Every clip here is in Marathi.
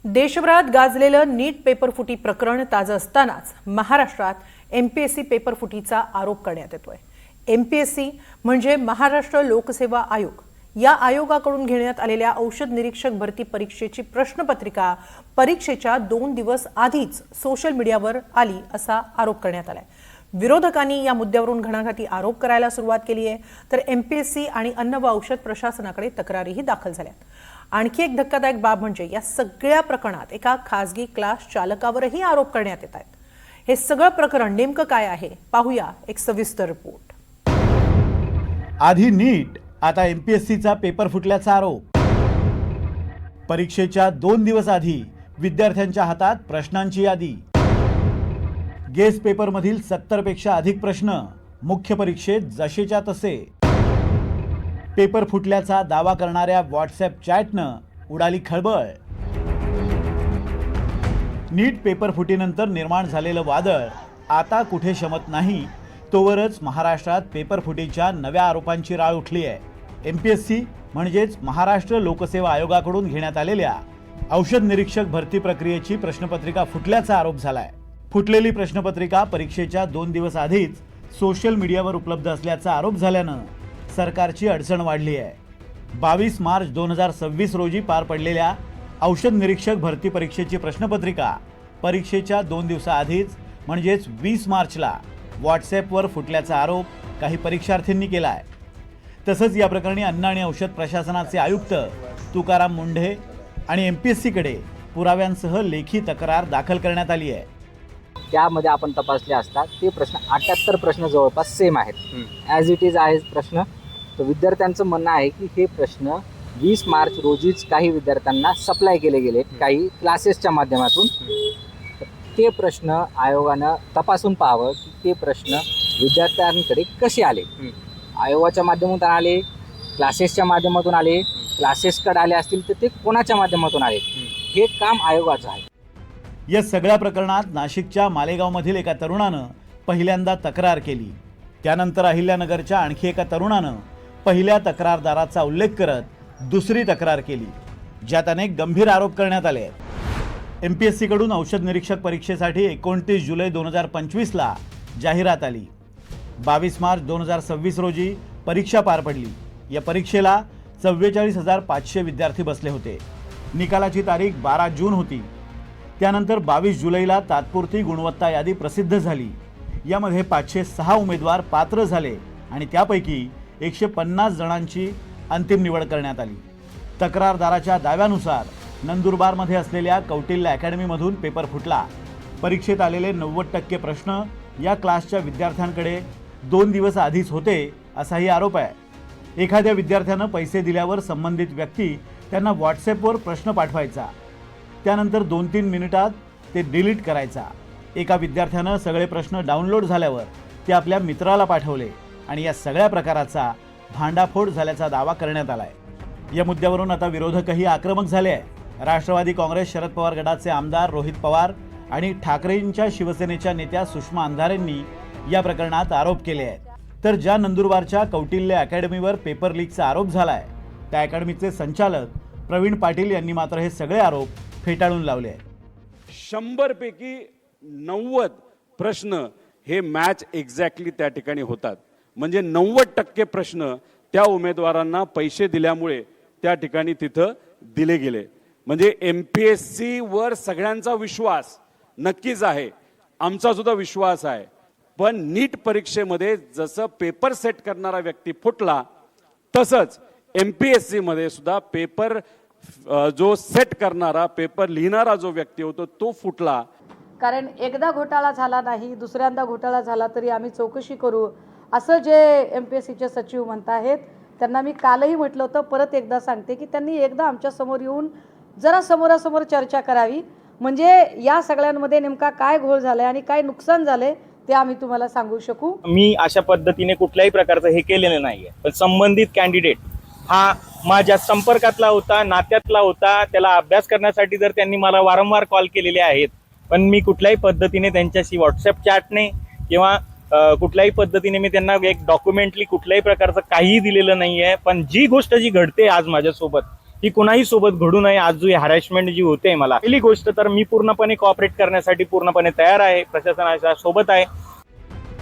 देशभरात गाजलेलं नीट पेपरफुटी प्रकरण ताजं असतानाच महाराष्ट्रात एमपीएससी पेपरफुटीचा आरोप करण्यात येतोय। एमपीएससी म्हणजे महाराष्ट्र लोकसेवा आयोग। या आयोगाकडून घेण्यात आलेल्या औषध निरीक्षक भरती परीक्षेची प्रश्नपत्रिका परीक्षेच्या 2 दिवस आधीच सोशल मीडियावर आली असा आरोप करण्यात आलाय। विरोधकांनी या मुद्द्यावरून घणाघाती आरोप करायला सुरुवात केली आहे, तर एमपीएससी आणि अन्न व औषध प्रशासनाकडे तक्रारीही दाखल झाल्यात। आणखी एक धक्कादायक बाब म्हणजे या सगळ्या प्रकरणात एका खासगी क्लास चालकावरही आरोप करण्यात येत आहेत। हे सगळं प्रकरण नेमकं काय आहे पाहूया एक सविस्तर रिपोर्ट। आधी नीट, आता एमपीएससीचा पेपर फुटल्याचा आरोप। परीक्षेच्या 2 दिवस आधी विद्यार्थ्यांच्या हातात प्रश्नांची यादी। गेस्ट पेपरमधील 70 पेक्षा अधिक प्रश्न, मुख्य परीक्षेत जसेच्या तसे। पेपर फुटल्याचा दावा करणाऱ्या व्हॉट्सॲप चॅटनं उडाली खळबळ। नीट पेपर फुटीनंतर निर्माण झालेलं वादळ आता कुठे शमत नाही, तोवरच महाराष्ट्रात पेपर फुटीच्या नव्या आरोपांची राळ उठली आहे। एमपीएससी म्हणजेच महाराष्ट्र लोकसेवा आयोगाकडून घेण्यात आलेल्या औषध निरीक्षक भरती प्रक्रियेची प्रश्नपत्रिका फुटल्याचा आरोप झालाय। फुटलेली प्रश्नपत्रिका परीक्षेच्या 2 दिवस आधीच सोशल मीडियावर उपलब्ध असल्याचा आरोप झाल्यानं सरकारची अडचण वाढली आहे। 22 मार्च 2026 रोजी पार पडलेल्या औषध निरीक्षक भरती परीक्षेची प्रश्नपत्रिका परीक्षेच्या 2 दिवसाआधीच म्हणजेच 20 मार्चला व्हॉट्सॲपवर फुटल्याचा आरोप काही परीक्षार्थींनी केला आहे। तसंच या प्रकरणी अन्न आणि औषध प्रशासनाचे आयुक्त तुकाराम मुंढे आणि एमपीएससीकडे पुराव्यांसह लेखी तक्रार दाखल करण्यात आली आहे। त्यामध्ये आपण तपासले असता ते प्रश्न 78 प्रश्न जवळपास सेम आहेत, ॲज इट इज आहे प्रश्न। तर विद्यार्थ्यांचं म्हणणं आहे की हे प्रश्न 20 मार्च रोजीच काही विद्यार्थ्यांना सप्लाय केले गेले काही क्लासेसच्या माध्यमातून। ते प्रश्न आयोगानं तपासून पाहावं की ते प्रश्न विद्यार्थ्यांकडे कसे आले, आयोगाच्या माध्यमातून आले, क्लासेसच्या माध्यमातून आले, क्लासेसकडे आले असतील तर ते कोणाच्या माध्यमातून आले, हे काम आयोगाचं आहे। या सगळ्या प्रकरणात नाशिकच्या मालेगावमधील एका तरुणानं पहिल्यांदा तक्रार केली। त्यानंतर अहिल्यानगरच्या आणखी एका तरुणानं पहिल्या तक्रारदाराचा उल्लेख करत दुसरी तक्रार केली, ज्यात अनेक गंभीर आरोप करण्यात आले आहेत। एमपीएससीकडून औषध निरीक्षक परीक्षेसाठी 29 जुलै 2025ला जाहिरात आली। 22 मार्च 2026 रोजी परीक्षा पार पडली। या परीक्षेला 44,500 विद्यार्थी बसले होते। निकालाची तारीख 12 जून होती। त्यानंतर 22 जुलैला तात्पुरती गुणवत्ता यादी प्रसिद्ध झाली। यामध्ये 506 उमेदवार पात्र झाले आणि त्यापैकी 150 जणांची अंतिम निवड करण्यात आली। तक्रारदाराच्या दाव्यानुसार नंदुरबारमध्ये असलेल्या कौटिल्य अकॅडमीमधून पेपर फुटला। परीक्षेत आलेले 90% प्रश्न या क्लासच्या विद्यार्थ्यांकडे 2 दिवस आधीच होते असाही आरोप आहे। एखाद्या विद्यार्थ्यानं पैसे दिल्यावर संबंधित व्यक्ती त्यांना व्हॉट्सॲपवर प्रश्न पाठवायचा, त्यानंतर 2-3 मिनिटात ते डिलीट करायचा। एका विद्यार्थ्यानं सगळे प्रश्न डाउनलोड झाल्यावर ते आपल्या मित्राला पाठवले आणि या सगळ्या प्रकाराचा भांडाफोड झाल्याचा दावा करण्यात आलाय। या मुद्द्यावरून आता विरोधकही आक्रमक झाले आहे। राष्ट्रवादी काँग्रेस शरद पवार गटाचे आमदार रोहित पवार आणि ठाकरेंच्या शिवसेनेच्या नेत्या सुषमा अंधारेंनी या प्रकरणात आरोप केले आहेत। तर ज्या नंदुरबारच्या कौटिल्य अकॅडमीवर पेपर लीकचा आरोप झालाय, त्या अकॅडमीचे संचालक प्रवीण पाटील यांनी मात्र हे सगळे आरोप फेटाळून लावले आहेत। 100 पैकी 90 प्रश्न हे मॅच एक्झॅक्टली त्या ठिकाणी होतात। म्हणजे 90% प्रश्न त्या उमेदवारांना पैसे दिल्यामुळे त्या ठिकाणी तिथं दिले गेले। म्हणजे एमपीएससी वर सगळ्यांचा विश्वास नक्कीच आहे, आमचा सुद्धा विश्वास आहे। पण नीट परीक्षेमध्ये जसं पेपर सेट करणारा व्यक्ती फुटला, तसंच एमपीएससी मध्ये सुद्धा पेपर जो सेट करणारा, पेपर लिहिणारा जो व्यक्ती होतो तो फुटला। कारण एकदा घोटाळा झाला नाही, दुसऱ्यांदा घोटाळा झाला तरी आम्ही चौकशी करू असं जे एमपीएससीचे सचिव म्हणत आहेत, त्यांना मी कालही म्हटलं होतं, परत एकदा सांगते की त्यांनी एकदा आमच्या समोर येऊन जरा समोरासमोर चर्चा करावी, म्हणजे या सगळ्यांमध्ये नेमका काय घोळ झालाय आणि काय नुकसान झालंय ते आम्ही तुम्हाला सांगू शकू। मी अशा पद्धतीने कुठल्याही प्रकारचं हे केलेलं नाहीये, पण संबंधित कॅन्डिडेट हा माझ्या संपर्कातला होता, नात्यातला होता। त्याला अभ्यास करण्यासाठी जर त्यांनी मला वारंवार कॉल केलेले आहेत, पण मी कुठल्याही पद्धतीने त्यांच्याशी व्हॉट्सॲप चॅटने किंवा कुठल्याही पद्धतीने मी त्यांना एक डॉक्युमेंटली कुठल्याही प्रकारचं काहीही दिलेलं नाहीये। पण जी गोष्ट जी घडते आज माझ्यासोबत, ती कुणाही सोबत घडू नये. आज जो हॅरॅसमेंट जी होते मला, पहिली गोष्ट तर मी पूर्णपणे कॉपरेट करण्यासाठी पूर्णपणे तयार आहे, प्रशासनाच्या सोबत आहे.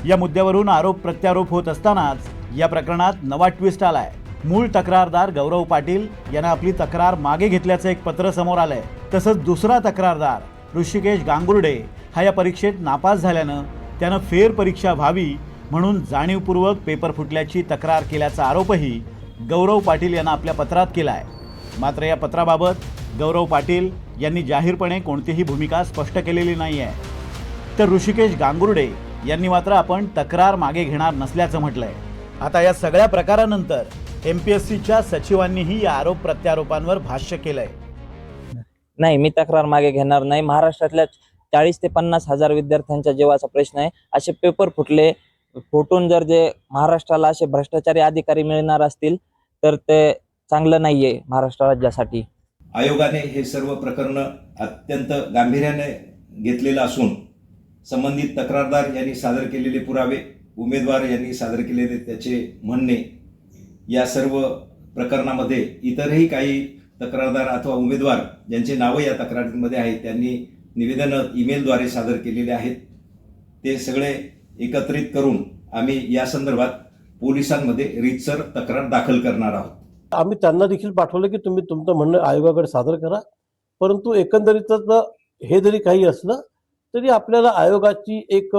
या मुद्द्यावरून आरोप प्रत्यारोप होत असतानाच या प्रकरणात नवा ट्विस्ट आलाय. मूळ तक्रारदार गौरव पाटील यांना आपली तक्रार मागे घेतल्याचं एक पत्र समोर आलंय. तसंच दुसरा तक्रारदार ऋषिकेश गांगुर्डे हा या परीक्षेत नापास झाल्यानं त्यानं फेरपरीक्षा व्हावी म्हणून जाणीवपूर्वक पेपर फुटल्याची तक्रार केल्याचा आरोपही गौरव पाटील यांना आपल्या पत्रात केला आहे. मात्र या पत्राबाबत गौरव पाटील यांनी जाहीरपणे कोणतीही भूमिका स्पष्ट केलेली नाही आहे. तर ऋषिकेश गांगुर्डे यांनी मात्र आपण तक्रार मागे घेणार नसल्याचं म्हटलंय. आता या सगळ्या प्रकारानंतर MPSCच्या सचिवांनीही या आरोप प्रत्यारोपांवर भाष्य केलंय. नाही, मी तक्रार मागे घेणार नाही. महाराष्ट्रातल्या 40 ते 50 हजार विद्यार्थ्यांच्या जीवाचा प्रश्न आहे. असे पेपर फुटून जर जे महाराष्ट्राला असे भ्रष्टाचारी अधिकारी मिळणार असतील तर ते चांगलं नाहीये महाराष्ट्र राज्यासाठी. आयोगाने हे सर्व प्रकरण अत्यंत गांभीर्याने घेतलेलं असून संबंधित तक्रारदार यांनी सादर केलेले पुरावे, उमेदवार यांनी सादर केलेले त्याचे म्हणणे, या सर्व प्रकरणामध्ये इतरही काही तक्रारदार अथवा उमेदवार ज्यांचे नावं या तक्रारीमध्ये आहेत त्यांनी निवेदनं ईमेलद्वारे सादर केलेले आहेत. ते सगळे एकत्रित करून आम्ही या संदर्भात पोलिसांमध्ये रीतसर तक्रार दाखल करणार आहोत. आम्ही त्यांना देखील पाठवलं की तुम्ही तुमचं म्हणणं आयोगाकडे सादर करा. परंतु एकंदरीतच हे जरी काही असलं तरी आपल्याला आयोगाची एक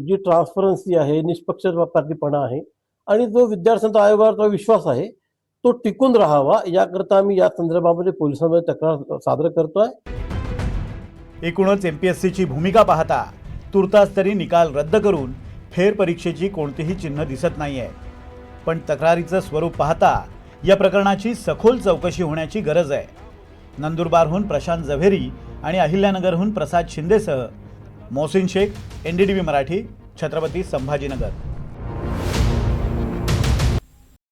जी ट्रान्सपरन्सी आहे, निष्पक्षपातीपणा आहे आणि जो विद्यार्थ्यांचा आयोगावरचा विश्वास आहे तो टिकून राहावा याकरता आम्ही या संदर्भामध्ये पोलिसांमध्ये तक्रार सादर करतोय. एकूणच MPSCची भूमिका पाहता तुर्तास तरी निकाल रद्द करून फेरपरीक्षेची कोणतेही चिन्ह दिसत नाहीये. पण तक्रारीचं स्वरूप पाहता या प्रकरणाची सखोल चौकशी होण्याची गरज आहे. नंदुरबारहून प्रशांत जव्हेरी आणि अहिल्यानगरहून प्रसाद शिंदेसह मोहसिन शेख, NDTV मराठी, छत्रपती संभाजीनगर.